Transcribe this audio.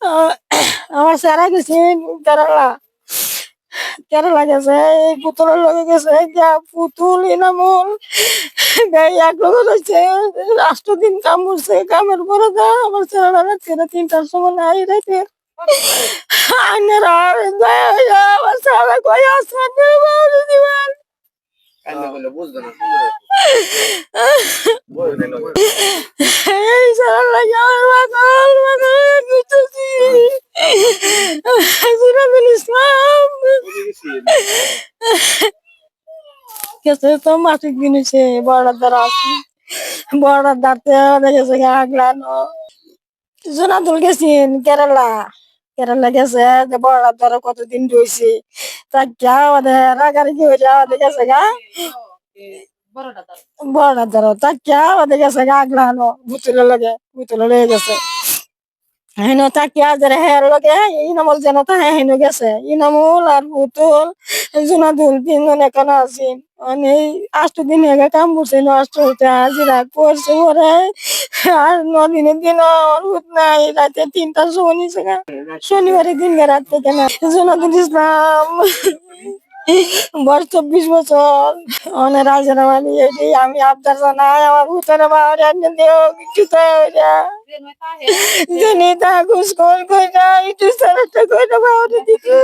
আহ, আমার স্যারা গেছে কেরালা কেরালা গেছে এই পুতুলের লগে গেছে গিয়া পুতুল ইনামুল এক লোক রয়েছে 8 দিন কাম করছে কামের পরে যা আমার স্যারা রাখছে 3টার সময় নাই রাইতে আইনেরা আমার স্যারা কই আসছেন দিবেন এই স্যারা লাগে আমার পাগল পাগল করতেছি সিরাজুল ইসলাম গেছে তো মাসিক কিনেছে বড়ার দ্বারা আছে বড়ার দ্বারতে গেছে আগলানো জোনাদুল গেছেন কেরালা কেরালা গেছে যে বড়ার দ্বারা কতদিন রয়েছে তা গা ওদের রাগারাগি হয়ে যাওয়া গেছে গা বড়ার দ্বারা তা গা ওদের গেছে গা আগলানো ভুতুলে লয়ে গেছে হেন তাকিয়া যারা হের লগে ইনামুল যেন তাহে হেন গেছে ইনামুল আর পুতুল জোনাদুল 3জন এখানে আছি মানে 8 দিন আগে কাম করছে 8 হাজিরা করছে পরে আর 9 দিনের দিন অনুভূত নাই রাতে 3টার সময় নিছে শনিবারের দিন রাত থেকে না জোনাদুল ইসলাম বয়স 24 বছর অনেক রাজনামানি এটি আমি আবদার জানাই আমার ভূতের বাড়ি এনে দিও কিছু জানি তা ঘুষ কই না একটু সারাটা কই না বাড়ি দিতে